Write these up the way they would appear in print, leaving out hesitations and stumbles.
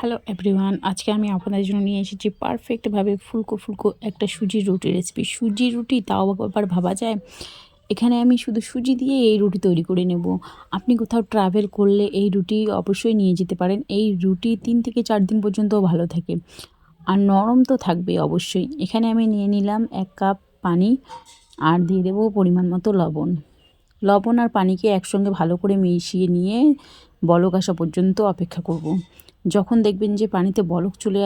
Hello everyone, আজকে আমি আপনাদের জন্য নিয়ে এসেছি পারফেক্টভাবে ফুলকো ফুলকো একটা সুজির রুটি রেসিপি। সুজির রুটি তাও আবার ভাবা যায়। এখানে আমি শুধু সুজি দিয়ে এই রুটি তৈরি করে নেব। আপনি কোথাও ট্রাভেল করলে এই রুটি অবশ্যই নিয়ে যেতে পারেন। এই রুটি ৩ থেকে ৪ দিন পর্যন্তও ভালো থাকে আর নরম তো থাকবে অবশ্যই। এখানে আমি নিয়ে নিলাম ১ কাপ পানি আর দিয়ে দেবো পরিমাণ মতো লবণ। লবণ আর পানিকে একসঙ্গে ভালো করে মিশিয়ে নিয়ে বলক আসা পর্যন্ত অপেক্ষা করব। যখন দেখবেন যে পানিতে বলক চলে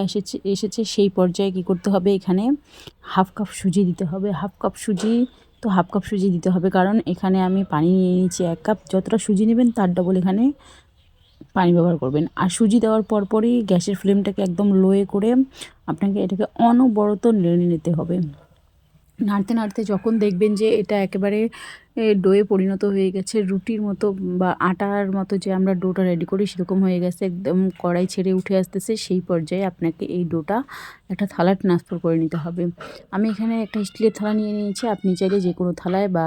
এসেছে সেই পর্যায়ে কী করতে হবে, এখানে হাফ কাপ সুজি দিতে হবে। হাফ কাপ সুজি দিতে হবে, কারণ এখানে আমি পানি নিয়ে নিয়েছি ১ কাপ। যতটা সুজি নেবেন তার ডবল এখানে পানি ব্যবহার করবেন। আর সুজি দেওয়ার পরপরই গ্যাসের ফ্লেমটাকে একদম লোয়ে করে আপনাকে এটাকে অনবরত নেড়ে নিতে হবে। নাড়তে নাড়তে যখন দেখবেন যে এটা একেবারে ডোয়ে পরিণত হয়ে গেছে, রুটির মতো বা আটার মতো যে আমরা ডোটা রেডি করি সেরকম হয়ে গেছে, একদম কড়াই ছেড়ে উঠে আসতেছে, সেই পর্যায়ে আপনাকে এই ডোটা একটা থালায় ট্রান্সফার করে নিতে হবে। আমি এখানে একটা স্টিলের থালা নিয়ে নিয়েছি, আপনি চাইলে যে কোনো থালায় বা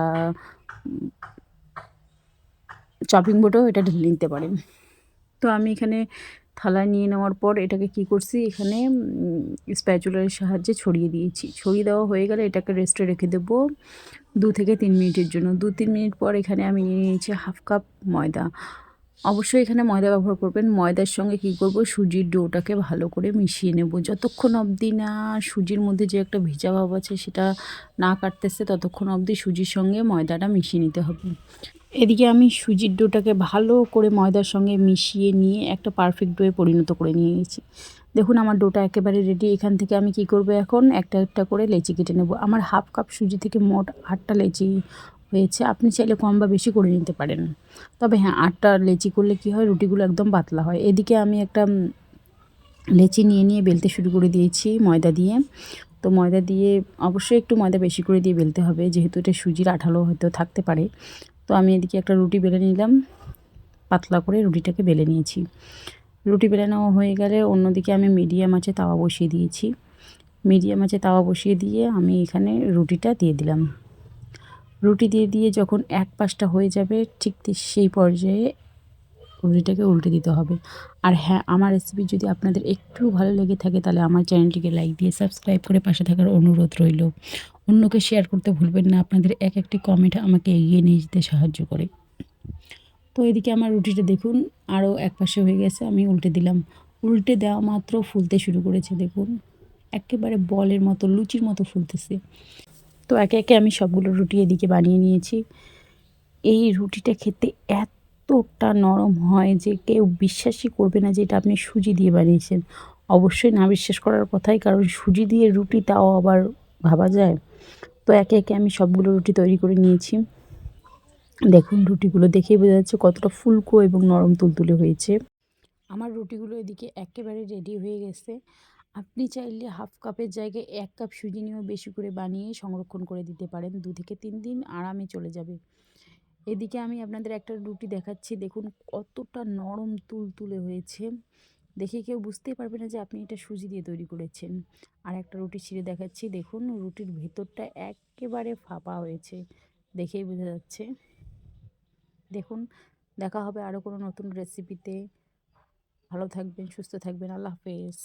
চপিং বোর্ডেও এটা ঢেলে নিতে পারেন। তো আমি এখানে থালায় নিয়ে নেওয়ার পর এটাকে কি করছি, এখানে স্প্যাচুলার সাহায্যে ছড়িয়ে দিয়েছি। ছড়িয়ে দেওয়া হয়ে গেলে এটাকে রেস্টে রেখে দেবো 2 থেকে 3 মিনিটের জন্য। 2-3 মিনিট পর এখানে আমি নিয়ে নিয়েছি হাফ কাপ ময়দা। অবশ্যই এখানে ময়দা ব্যবহার করবেন। ময়দার সঙ্গে কী করব, সুজির ডোটাকে ভালো করে মিশিয়ে নেব। যতক্ষণ অবধি না সুজির মধ্যে যে একটা ভেজা ভাব আছে সেটা না কাটতেছে, ততক্ষণ অবধি সুজির সঙ্গে ময়দাটা মিশিয়ে নিতে হবে। এদিকে আমি সুজির ডোটাকে ভালো করে ময়দার সঙ্গে মিশিয়ে নিয়ে একটা পারফেক্ট ডোয়ে পরিণত করে নিয়ে নিয়েছি। দেখুন আমার ডোটা একেবারে রেডি। এখান থেকে আমি কি করব, এখন একটা একটা করে লেচি কেটে নেব। আমার হাফ কাপ সুজি থেকে মোট 8টা লেচি হয়েছে। আপনি চাইলে কম বা বেশি করে নিতে পারেন। তবে হ্যাঁ, 8টা লেচি করলে কি হয়, রুটিগুলো একদম পাতলা হয়। এদিকে আমি একটা লেচি নিয়ে বেলতে শুরু করে দিয়েছি ময়দা দিয়ে। তো ময়দা দিয়ে অবশ্যই একটু ময়দা বেশি করে দিয়ে বেলতে হবে, যেহেতু এটা সুজির আঠালো হয়তো থাকতে পারে। তো আমি এদিকে একটা রুটি বেলে নিলাম, পাতলা করে রুটিটাকে বেলে নিয়েছি। রুটি বেলে নেওয়া হয়ে গেলে অন্যদিকে আমি মিডিয়াম আঁচে তাওয়া বসিয়ে দিয়েছি। মিডিয়াম আঁচে তাওয়া বসিয়ে দিয়ে আমি এখানে রুটিটা দিয়ে দিলাম। রুটি দিয়ে যখন এক পাশটা হয়ে যাবে ঠিক সেই পর্যায়ে রুটিটাকে উল্টে দিতে হবে। আর হ্যাঁ, আমার রেসিপি যদি আপনাদের একটু ভালো লেগে থাকে তাহলে আমার চ্যানেলটিকে লাইক দিয়ে সাবস্ক্রাইব করে পাশে থাকার অনুরোধ রইল। অন্যকে শেয়ার করতে ভুলবেন না, আপনাদের এক একটি কমেন্ট আমাকে এগিয়ে নিয়ে যেতে সাহায্য করে। তো এদিকে আমার রুটিটা দেখুন আরও এক পাশে হয়ে গেছে, আমি উল্টে দিলাম। উল্টে দেওয়া মাত্র ফুলতে শুরু করেছে, দেখুন একেবারে বলের মতো লুচির মতো ফুলতেছে। তো একে একে আমি সবগুলো রুটি এদিকে বানিয়ে নিয়েছি। এই রুটিটা খেতে এতটা নরম হয় যে কেউ বিশ্বাসই করবে না যে এটা আপনি সুজি দিয়ে বানিয়েছেন। অবশ্যই না বিশ্বাস করার কথাই, কারণ সুজি দিয়ে রুটি তাও আবার ভাবা যায়। তো একে একে আমি সবগুলো রুটি তৈরি করে নিয়েছি। দেখুন রুটিগুলো দেখেই বোঝা যাচ্ছে কতটা ফুলকো এবং নরম তুলতুলে হয়েছে। আমার রুটিগুলো এদিকে একেবারে রেডি হয়ে গেছে। আপনি চাইলে হাফ কাপের জায়গায় 1 কাপ সুজি নিয়েও বেশি করে বানিয়ে সংরক্ষণ করে দিতে পারেন। 2 থেকে 3 দিন আরামে চলে যাবে। এদিকে আমি আপনাদের একটা রুটি দেখাচ্ছি, দেখুন কতটা নরম তুলতুলে হয়েছে। দেখে কেউ বুঝতেই পারবে না যে আপনি এটা সুজি দিয়ে তৈরি করেছেন। আর একটা রুটি ছিঁড়ে দেখাচ্ছি, দেখুন রুটির ভেতরটা একেবারে ফাঁপা হয়েছে, দেখেই বোঝা যাচ্ছে। দেখুন, দেখা হবে আরও কোনো নতুন রেসিপিতে। ভালো থাকবেন, সুস্থ থাকবেন। আল্লাহ হাফেজ।